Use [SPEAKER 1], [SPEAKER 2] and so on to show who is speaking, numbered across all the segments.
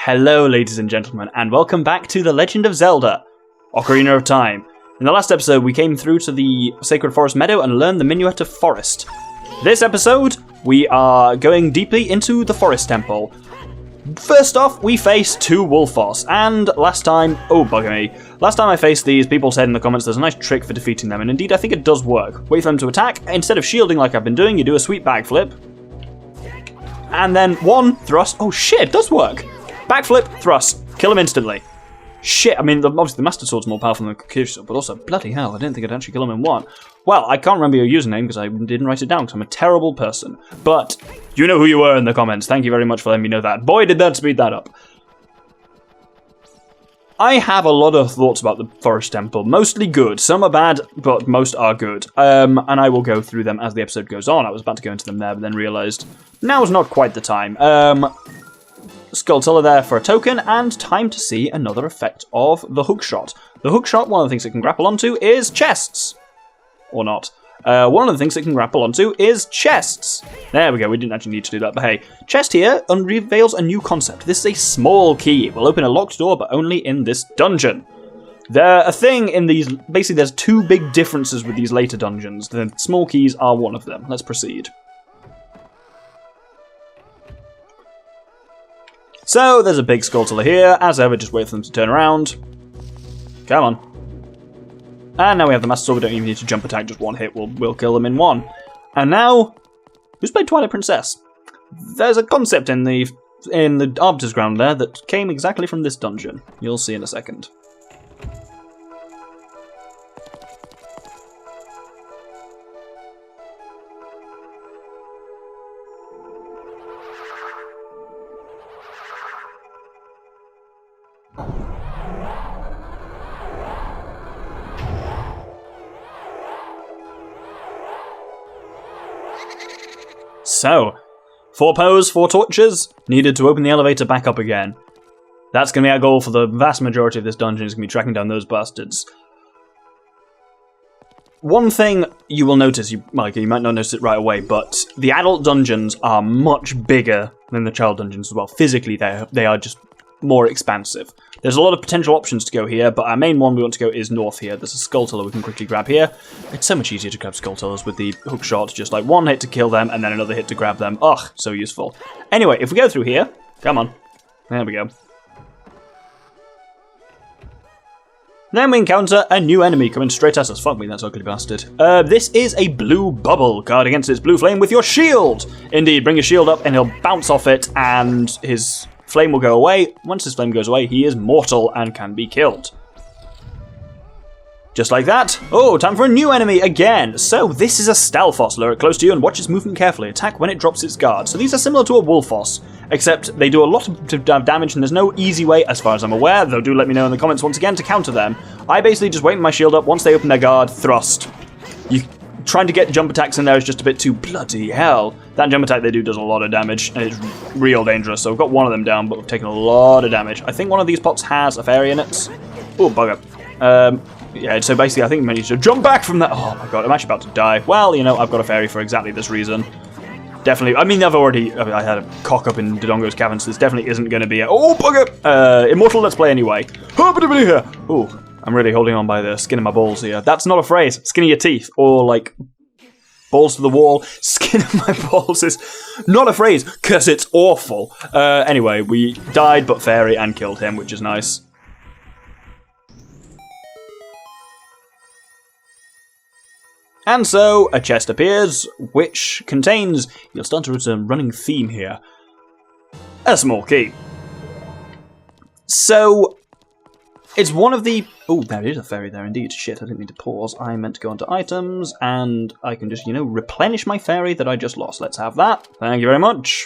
[SPEAKER 1] Hello, ladies and gentlemen, and welcome back to The Legend of Zelda, Ocarina of Time. In the last episode, we came through to the Sacred Forest Meadow and learned the Minuet of Forest. This episode, we are going deeply into the Forest Temple. First off, we face two Wolfos, and last time I faced these, people said in the comments there's a nice trick for defeating them, and indeed I think it does work. Wait for them to attack, instead of shielding like I've been doing, you do a sweet backflip, and then one thrust, oh shit, it does work! Backflip, thrust, kill him instantly. Shit, I mean, obviously the Master Sword's more powerful than the Kukiri Sword, but also, bloody hell, I didn't think I'd actually kill him in one. Well, I can't remember your username because I didn't write it down because I'm a terrible person. But you know who you were in the comments. Thank you very much for letting me know that. Boy, did that speed that up. I have a lot of thoughts about the Forest Temple. Mostly good. Some are bad, but most are good. And I will go through them as the episode goes on. I was about to go into them there, but then realised now's not quite the time. Skulltula there for a token, and time to see another effect of the hookshot. The hookshot, one of the things it can grapple onto is chests. Or not. One of the things it can grapple onto is chests. There we go, we didn't actually need to do that, but hey. Chest here unveils a new concept. This is a small key. It will open a locked door, but only in this dungeon. Basically there's two big differences with these later dungeons. The small keys are one of them. Let's proceed. So, there's a big Skulltula here. As ever, just wait for them to turn around. Come on. And now we have the Master Sword. We don't even need to jump attack. Just one hit. We'll kill them in one. And now, who's played Twilight Princess? There's a concept in the Arbiter's Ground there that came exactly from this dungeon. You'll see in a second. So, 4 pose, 4 torches, needed to open the elevator back up again. That's going to be our goal for the vast majority of this dungeon, is going to be tracking down those bastards. One thing you will notice, you might not notice it right away, but the adult dungeons are much bigger than the child dungeons as well. Physically, they are just more expansive. There's a lot of potential options to go here, but our main one we want to go is north here. There's a Skulltula we can quickly grab here. It's so much easier to grab Skulltulas with the hookshot, just like one hit to kill them and then another hit to grab them. Ugh, so useful. Anyway, if we go through here, come on. There we go. Then we encounter a new enemy coming straight at us. Fuck me, that ugly bastard. This is a blue bubble. Guard against its blue flame with your shield. Indeed, bring your shield up and he'll bounce off it and his flame will go away. Once his flame goes away, he is mortal and can be killed. Just like that. Oh, time for a new enemy again. So this is a Stalfos. Lure it close to you and watch its movement carefully. Attack when it drops its guard. So these are similar to a Wolfos, except they do a lot of damage and there's no easy way, as far as I'm aware, though do let me know in the comments once again, to counter them. I basically just wait with my shield up. Once they open their guard, thrust. Trying to get jump attacks in there is just a bit too bloody hell. That jump attack they do does a lot of damage, and it's real dangerous. So we've got one of them down, but we've taken a lot of damage. I think one of these pots has a fairy in it. Oh, bugger. Yeah, so basically I think we need to jump back from that. Oh my god, I'm actually about to die. Well, you know, I've got a fairy for exactly this reason. Definitely, I mean, I had a cock up in Dodongo's cavern, so this definitely isn't going to be a... Oh, bugger! Immortal Let's Play anyway. Oh, I'm really holding on by the skin of my balls here. That's not a phrase. Skin of your teeth. Or, like, balls to the wall. Skin of my balls is not a phrase, because it's awful. Anyway, we died but fairy and killed him, which is nice. And so, a chest appears, which contains... You'll start to notice a running theme here. A small key. So... It's one of the... Oh, there is a fairy there indeed. Shit, I didn't mean to pause. I meant to go onto items, and I can just, replenish my fairy that I just lost. Let's have that. Thank you very much.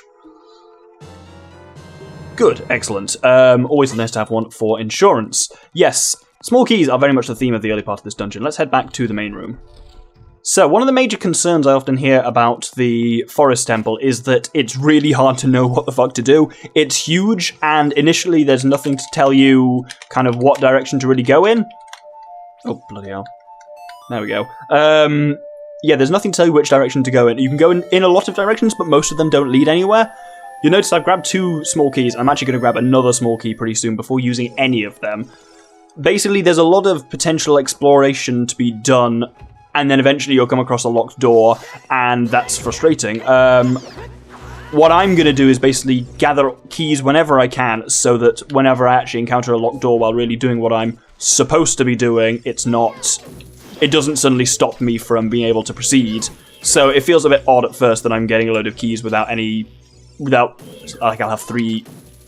[SPEAKER 1] Good, excellent. Always nice to have one for insurance. Yes, small keys are very much the theme of the early part of this dungeon. Let's head back to the main room. So, one of the major concerns I often hear about the Forest Temple is that it's really hard to know what the fuck to do. It's huge, and initially there's nothing to tell you kind of what direction to really go in. Oh, bloody hell. There we go. Yeah, there's nothing to tell you which direction to go in. You can go in a lot of directions, but most of them don't lead anywhere. You notice I've grabbed 2 small keys. I'm actually going to grab another small key pretty soon before using any of them. Basically, there's a lot of potential exploration to be done, and then eventually you'll come across a locked door, and that's frustrating. What I'm going to do is basically gather keys whenever I can, so that whenever I actually encounter a locked door while really doing what I'm supposed to be doing, it doesn't suddenly stop me from being able to proceed. So it feels a bit odd at first that I'm getting a load of keys without, like, I'll have 3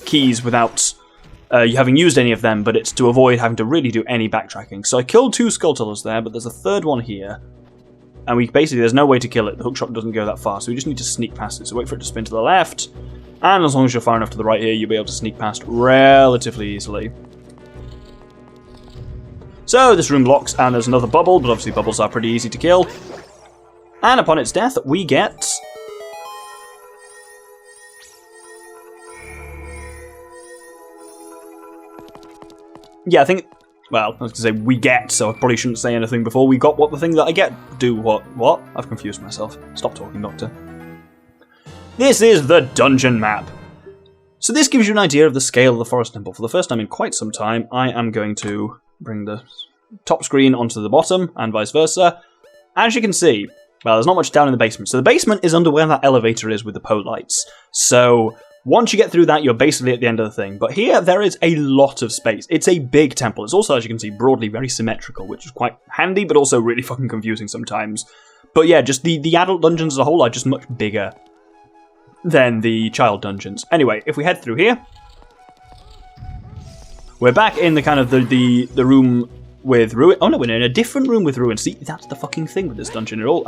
[SPEAKER 1] keys without having used any of them, but it's to avoid having to really do any backtracking. So I killed 2 Skulltulas there, but there's a 3rd one here. And there's no way to kill it. The hookshot doesn't go that far, so we just need to sneak past it. So wait for it to spin to the left, and as long as you're far enough to the right here, you'll be able to sneak past relatively easily. So this room locks, and there's another bubble, but obviously bubbles are pretty easy to kill. And upon its death, we get... Yeah, I think... Well, I was going to say we get, so I probably shouldn't say anything before we got what the thing that I get do. What? I've confused myself. Stop talking, Doctor. This is the dungeon map. So this gives you an idea of the scale of the Forest Temple. For the first time in quite some time, I am going to bring the top screen onto the bottom, and vice versa. As you can see, well, there's not much down in the basement. So the basement is under where that elevator is with the pole lights. So once you get through that, you're basically at the end of the thing. But here, there is a lot of space. It's a big temple. It's also, as you can see, broadly very symmetrical, which is quite handy, but also really fucking confusing sometimes. But yeah, just the adult dungeons as a whole are just much bigger than the child dungeons. Anyway, if we head through here, we're back in the kind of the room with ruin. Oh no, we're in a different room with ruin. See, that's the fucking thing with this dungeon. It all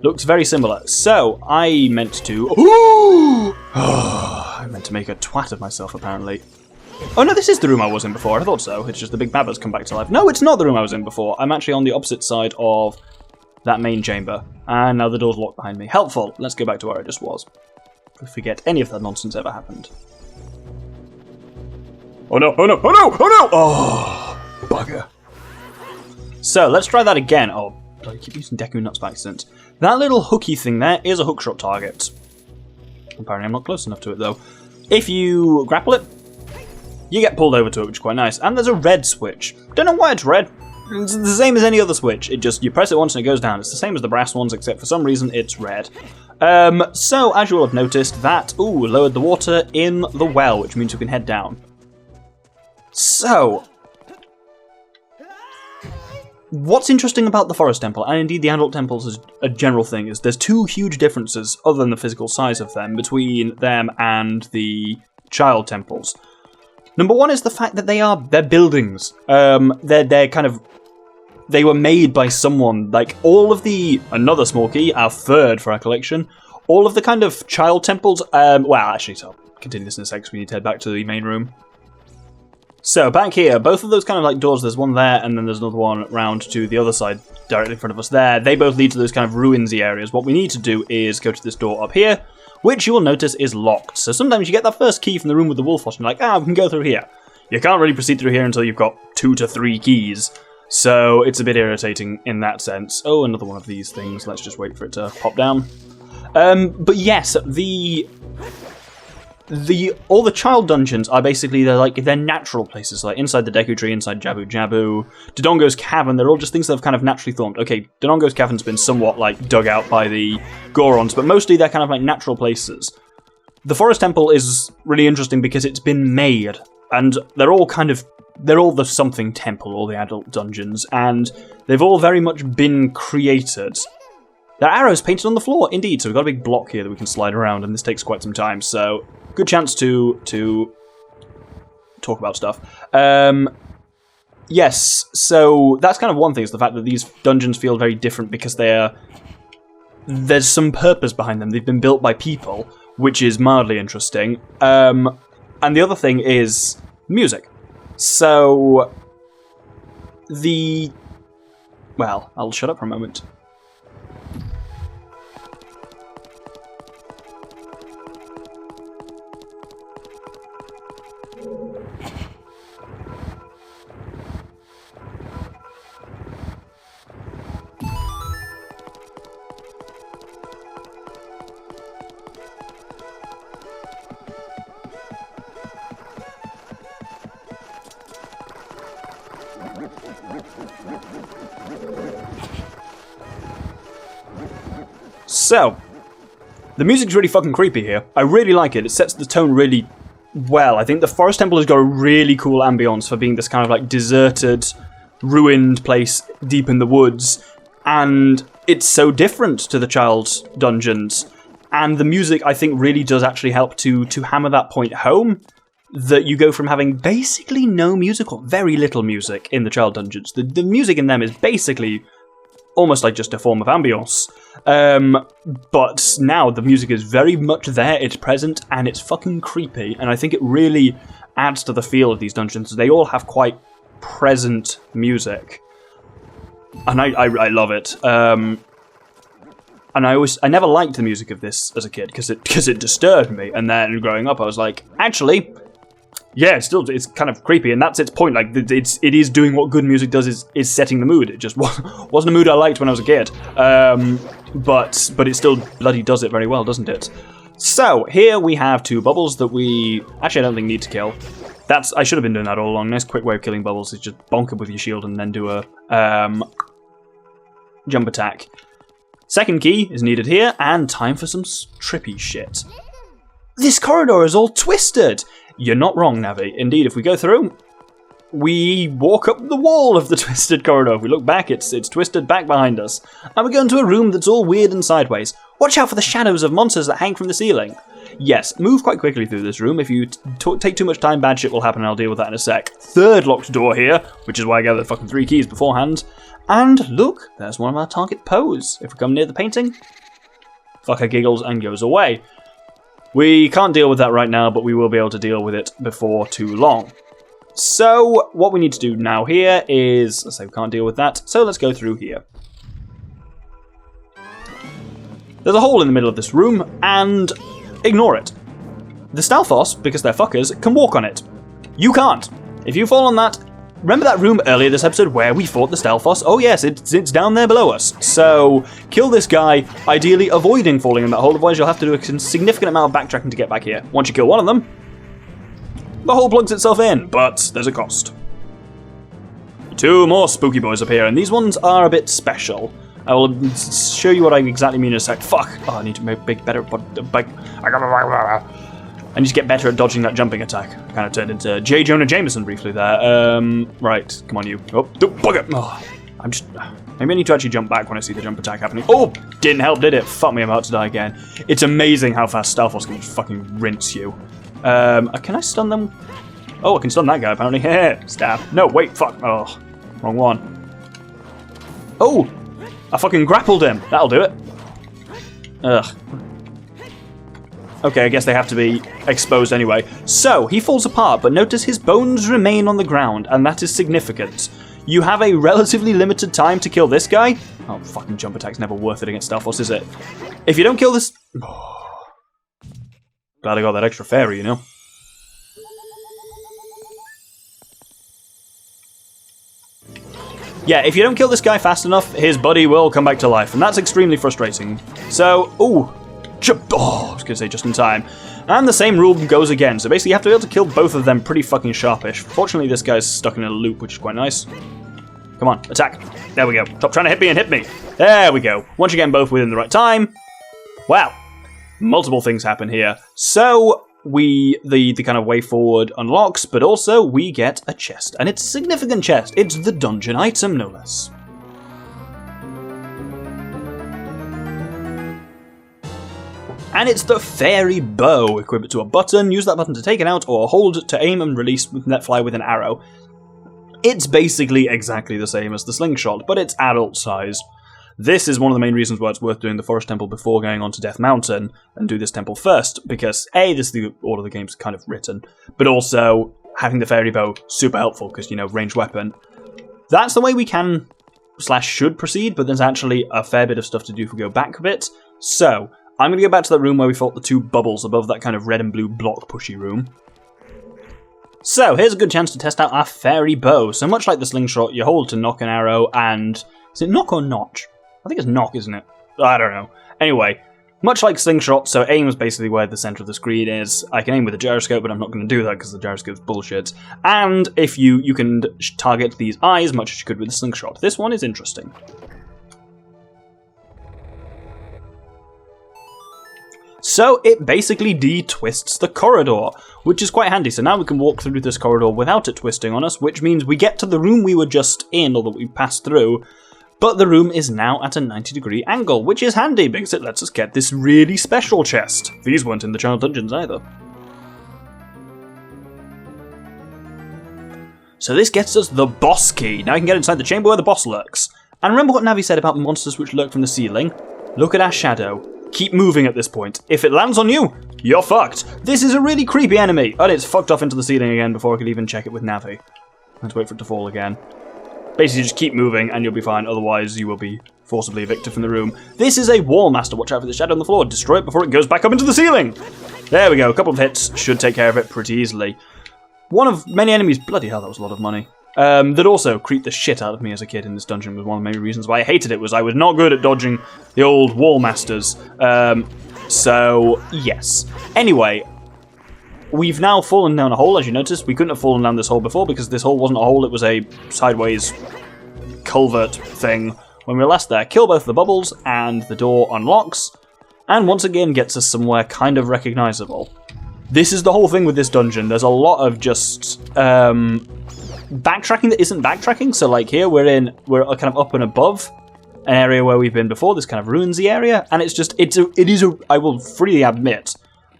[SPEAKER 1] looks very similar. So I meant to. I meant to make a twat of myself. Apparently. Oh no, this is the room I was in before. I thought so. It's just the big babba's come back to life. No, it's not the room I was in before. I'm actually on the opposite side of that main chamber, and now the door's locked behind me. Helpful. Let's go back to where I just was. Forget any of that nonsense ever happened. Oh no! Oh no! Oh no! Oh no! Oh, bugger. So, let's try that again. Oh, I keep using Deku Nuts by accident. That little hooky thing there is a hookshot target. Apparently I'm not close enough to it, though. If you grapple it, you get pulled over to it, which is quite nice. And there's a red switch. Don't know why it's red. It's the same as any other switch. You press it once and it goes down. It's the same as the brass ones, except for some reason it's red. So, as you will have noticed, that, lowered the water in the well, which means we can head down. So, what's interesting about the Forest Temple, and indeed the adult temples as a general thing, is there's 2 huge differences, other than the physical size of them, between them and the child temples. Number 1 is the fact that they're buildings. They were made by someone. Like, all of another small key, our 3rd for our collection, all of the kind of child temples, well, actually, so I'll continue this in a sec, because we need to head back to the main room. So, back here, both of those kind of like doors, there's one there, and then there's another one round to the other side, directly in front of us there. They both lead to those kind of ruinsy areas. What we need to do is go to this door up here, which you will notice is locked. So sometimes you get that first key from the room with the wolf and you're like, we can go through here. You can't really proceed through here until you've got 2 to 3 keys. So it's a bit irritating in that sense. Oh, another one of these things. Let's just wait for it to pop down. But yes, all the child dungeons are basically they're natural places, like inside the Deku Tree, inside Jabu Jabu, Dodongo's Cavern. They're all just things that have kind of naturally formed. Okay, Dodongo's Cavern's been somewhat like dug out by the Gorons, but mostly they're kind of like natural places. The Forest Temple is really interesting because it's been made, and they're all the something temple, all the adult dungeons, and they've all very much been created. There are arrows painted on the floor, indeed, so we've got a big block here that we can slide around, and this takes quite some time, so good chance to talk about stuff. Yes, so that's kind of one thing, is the fact that these dungeons feel very different because there's some purpose behind them. They've been built by people, which is mildly interesting. And the other thing is music. So, well, I'll shut up for a moment. So, the music's really fucking creepy here. I really like it. It sets the tone really well. I think the Forest Temple has got a really cool ambience for being this kind of like deserted, ruined place deep in the woods. And it's so different to the Child's dungeons. And the music, I think, really does actually help to hammer that point home. That you go from having basically no music or very little music in the Child dungeons. The music in them is basically almost like just a form of ambience. But now the music is very much there, it's present, and it's fucking creepy. And I think it really adds to the feel of these dungeons. They all have quite present music. And I love it. And I never liked the music of this as a kid, because it disturbed me. And then growing up, I was like, actually, yeah, it's kind of creepy, and that's its point. Like, it is doing what good music does, is setting the mood. It just wasn't a mood I liked when I was a kid. But it still bloody does it very well, doesn't it? So, here we have two bubbles that we actually I don't think need to kill. I should have been doing that all along. Nice quick way of killing bubbles is just bonk it with your shield and then do a jump attack. Second key is needed here, and time for some trippy shit. This corridor is all twisted! You're not wrong, Navi. Indeed, if we go through, we walk up the wall of the twisted corridor. If we look back, it's twisted back behind us. And we go into a room that's all weird and sideways. Watch out for the shadows of monsters that hang from the ceiling. Yes, move quite quickly through this room. If you take too much time, bad shit will happen, and I'll deal with that in a sec. Third locked door here, which is why I gathered fucking 3 keys beforehand. And look, there's one of our target pose. If we come near the painting, fucker giggles and goes away. We can't deal with that right now, but we will be able to deal with it before too long. So, what we need to do now here is, let's say we can't deal with that, so let's go through here. There's a hole in the middle of this room, and ignore it. The Stalfos, because they're fuckers, can walk on it. You can't. If you fall on that, remember that room earlier this episode where we fought the Stalfos? Oh yes, it's down there below us. So, kill this guy, ideally avoiding falling in that hole, otherwise you'll have to do a significant amount of backtracking to get back here. Once you kill one of them, the hole plugs itself in, but there's a cost. 2 more spooky boys up here, and these ones are a bit special. I will show you what I exactly mean in a sec. Fuck! Oh, I need to make better... I need to get better at dodging that jumping attack. I kind of turned into J. Jonah Jameson briefly there. Right, come on you. Oh, bugger! Oh, maybe I need to actually jump back when I see the jump attack happening. Oh! Didn't help, did it? Fuck me, I'm about to die again. It's amazing how fast Stalfos can just fucking rinse you. Can I stun them? Oh, I can stun that guy, apparently. Stab. No, wait, fuck. Oh, wrong one. Oh! I fucking grappled him. That'll do it. Ugh. Okay, I guess they have to be exposed anyway. So, he falls apart, but notice his bones remain on the ground, and that is significant. You have a relatively limited time to kill this guy. Oh, fucking jump attack's never worth it against Stalfos, is it? If you don't kill this... Glad I got that extra fairy, you know? Yeah, if you don't kill this guy fast enough, his buddy will come back to life, and that's extremely frustrating. So, ooh. Oh, I was going to say just in time. And the same rule goes again, so basically you have to be able to kill both of them pretty fucking sharpish. Fortunately, this guy's stuck in a loop, which is quite nice. Come on, attack. There we go. Stop trying to hit me and hit me. There we go. Once again, both within the right time. Wow. Multiple things happen here. So, the kind of way forward unlocks, but also we get a chest. And it's a significant chest. It's the dungeon item, no less. And it's the fairy bow. Equip it to a button, use that button to take it out, or hold to aim and release net fly with an arrow. It's basically exactly the same as the slingshot, but it's adult size. This is one of the main reasons why it's worth doing the Forest Temple before going on to Death Mountain, and do this temple first, because A, this is the order the game's kind of written, but also having the fairy bow, super helpful, because, you know, ranged weapon. That's the way we can, / should proceed, but there's actually a fair bit of stuff to do if we go back a bit. So, I'm going to go back to that room where we fought the 2 bubbles above that kind of red and blue block pushy room. So, here's a good chance to test out our fairy bow. So much like the slingshot, you hold to knock an arrow and... Is it knock or notch? I think it's knock, isn't it? I don't know. Anyway, Much like Slingshot, so aim is basically where the center of the screen is. I can aim with a gyroscope, but I'm not going to do that because the gyroscope's bullshit. And if you can target these eyes much as you could with the Slingshot. This one is interesting. So it basically de-twists the corridor, which is quite handy. So now we can walk through this corridor without it twisting on us, which means we get to the room we were just in, or that we passed through, but the room is now at a 90-degree angle, which is handy because it lets us get this really special chest. These weren't in the Child Dungeons either. So this gets us the boss key. Now we can get inside the chamber where the boss lurks. And remember what Navi said about monsters which lurk from the ceiling? Look at our shadow. Keep moving at this point. If it lands on you, you're fucked. This is a really creepy enemy. And it's fucked off into the ceiling again before I could even check it with Navi. Let's wait for it to fall again. Basically, just keep moving and you'll be fine. Otherwise, you will be forcibly evicted from the room. This is a wall master. Watch out for the shadow on the floor. Destroy it before it goes back up into the ceiling. There we go. A couple of hits should take care of it pretty easily. One of many enemies. Bloody hell, that was a lot of money. That also creeped the shit out of me as a kid in this dungeon was one of the main reasons why I hated it, was I was not good at dodging the old wall masters. So, yes. Anyway, we've now fallen down a hole, as you noticed. We couldn't have fallen down this hole before because this hole wasn't a hole, it was a sideways culvert thing when we were last there. Kill both the bubbles and the door unlocks, and once again gets us somewhere kind of recognisable. This is the whole thing with this dungeon. There's a lot of just backtracking that isn't backtracking. So like here we're kind of up and above an area where we've been before, this kind of ruinsy area, and it's just I will freely admit,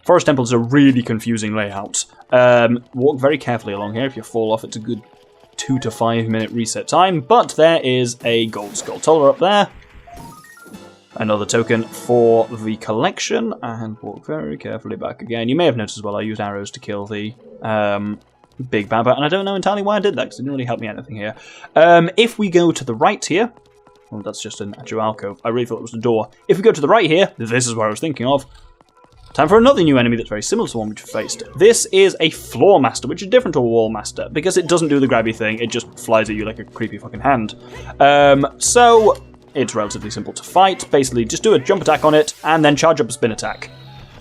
[SPEAKER 1] Forest Temple is a really confusing layout. Walk very carefully along here. If you fall off, it's a good 2 to 5 minute reset time, but there is a gold skull up there. Another token for the collection, and walk very carefully back again. You may have noticed as well I used arrows to kill the Big Baba, and I don't know entirely why I did that, because it didn't really help me anything here. If we go to the right here, well, that's just an actual alcove. I really thought it was the door. If we go to the right here, this is what I was thinking of. Time for another new enemy that's very similar to the one we faced. This is a Floor Master, which is different to a Wall Master, because it doesn't do the grabby thing, it just flies at you like a creepy fucking hand. So it's relatively simple to fight. Basically, just do a jump attack on it, and then charge up a spin attack.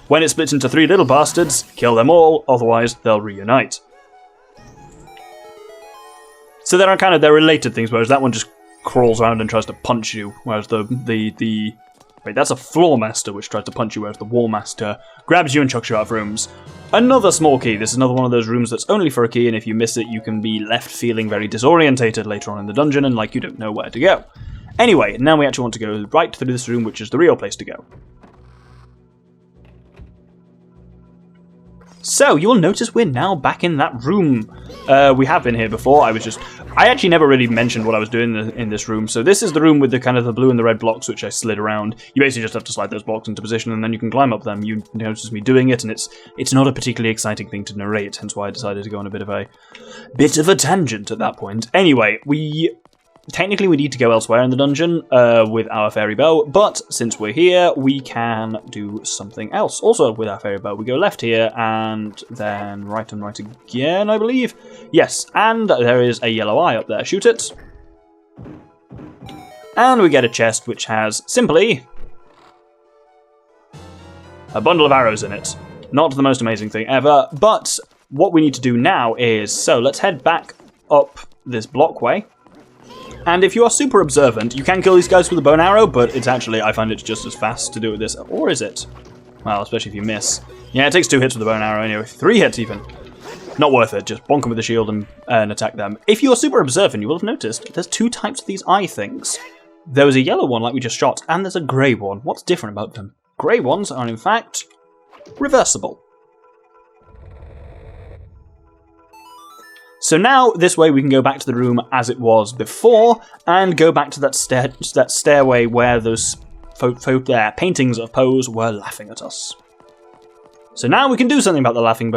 [SPEAKER 1] When it splits into 3 little bastards, kill them all, otherwise they'll reunite. So they're related things, whereas that one just crawls around and tries to punch you, whereas wait, that's a Floor Master which tries to punch you, whereas the Wall Master grabs you and chucks you out of rooms. Another small key. This is another one of those rooms that's only for a key, and if you miss it, you can be left feeling very disorientated later on in the dungeon and like you don't know where to go. Anyway, now we actually want to go right through this room, which is the real place to go. So, you will notice we're now back in that room. We have been here before. I actually never really mentioned what I was doing in this room. So this is the room with the kind of the blue and the red blocks, which I slid around. You basically just have to slide those blocks into position, and then you can climb up them. You notice me doing it, and it's not a particularly exciting thing to narrate, hence why I decided to go on a bit of a tangent at that point. Anyway, technically, we need to go elsewhere in the dungeon with our fairy bow, but since we're here, we can do something else. Also, with our fairy bow, we go left here, and then right and right again, I believe. Yes, and there is a yellow eye up there. Shoot it. And we get a chest which has, simply, a bundle of arrows in it. Not the most amazing thing ever, but what we need to do now is, so let's head back up this blockway. And if you are super observant, you can kill these guys with a bow and arrow, but it's actually, I find it's just as fast to do it with this. Or is it? Well, especially if you miss. Yeah, it takes 2 hits with a bow and arrow anyway. 3 hits even. Not worth it. Just bonk them with the shield and attack them. If you're super observant, you will have noticed there's 2 types of these eye things. There was a yellow one like we just shot, and there's a grey one. What's different about them? Grey ones are, in fact, reversible. So now, this way we can go back to the room as it was before, and go back to that stairway where those paintings of Poes were laughing at us. So now we can do something about the laughing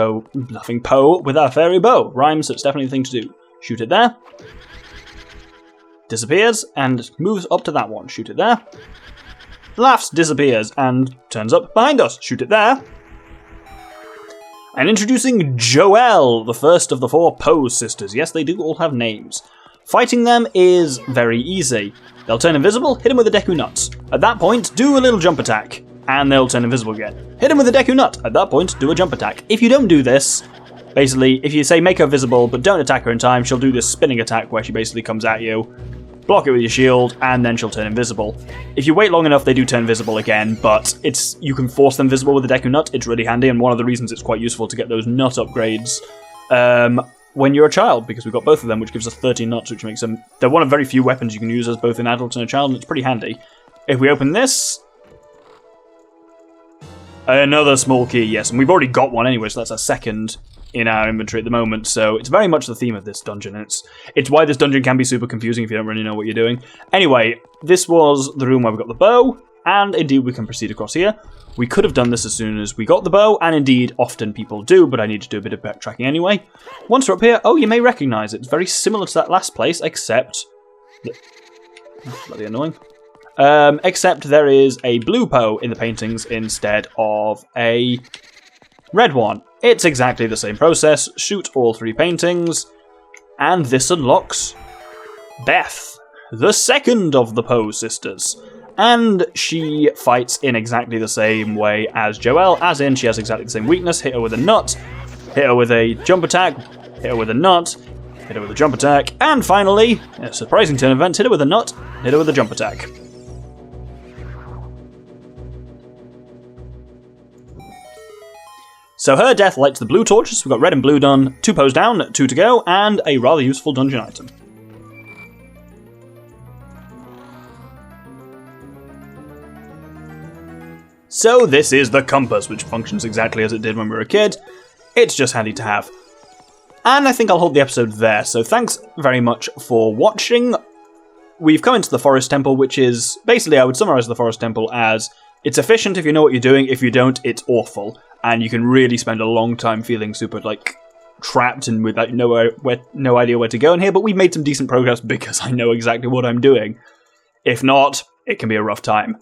[SPEAKER 1] Poe with our fairy bow. Rhymes, so it's definitely the thing to do. Shoot it there. Disappears, and moves up to that one. Shoot it there. Laughs, disappears, and turns up behind us. Shoot it there. And introducing Joelle, the first of the 4 Pose sisters. Yes, they do all have names. Fighting them is very easy. They'll turn invisible, hit them with a Deku Nuts. At that point, do a little jump attack. and they'll turn invisible again. Hit them with a Deku Nut. At that point, do a jump attack. If you don't do this, basically, if you say make her visible but don't attack her in time, she'll do this spinning attack where she basically comes at you, block it with your shield, and then she'll turn invisible. If you wait long enough, they do turn visible again, but you can force them visible with the Deku Nut. It's really handy, and one of the reasons it's quite useful to get those nut upgrades when you're a child, because we've got both of them, which gives us 13 nuts, which makes them... They're one of very few weapons you can use as both an adult and a child, and it's pretty handy. If we open this... Another small key, yes, and we've already got one anyway, so that's our second in our inventory at the moment, so it's very much the theme of this dungeon. It's why this dungeon can be super confusing if you don't really know what you're doing. Anyway, this was the room where we got the bow, and indeed we can proceed across here. We could have done this as soon as we got the bow, and indeed often people do, but I need to do a bit of backtracking anyway. Once we're up here, oh, you may recognise it. It's very similar to that last place, except... That's bloody annoying. Except there is a blue Poe in the paintings instead of a red one. It's exactly the same process. Shoot all 3 paintings, and this unlocks Beth, the second of the Poe sisters. And she fights in exactly the same way as Joelle, as in she has exactly the same weakness. Hit her with a nut, hit her with a jump attack, hit her with a nut, hit her with a jump attack, and finally, in a surprising turn of events, hit her with a nut, hit her with a jump attack. So her death lights the blue torches. We've got red and blue done, 2 Poes down, 2 to go, and a rather useful dungeon item. So this is the compass, which functions exactly as it did when we were a kid. It's just handy to have. And I think I'll hold the episode there, so thanks very much for watching. We've come into the Forest Temple, which is... Basically, I would summarise the Forest Temple as... It's efficient if you know what you're doing. If you don't, it's awful. And you can really spend a long time feeling super, trapped and with no idea where to go in here. But we've made some decent progress because I know exactly what I'm doing. If not, it can be a rough time.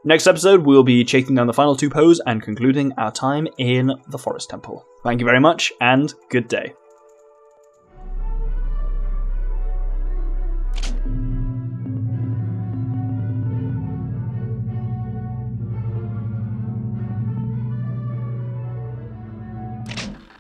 [SPEAKER 1] Next episode, we'll be chasing down the final 2 Poes and concluding our time in the Forest Temple. Thank you very much, and good day.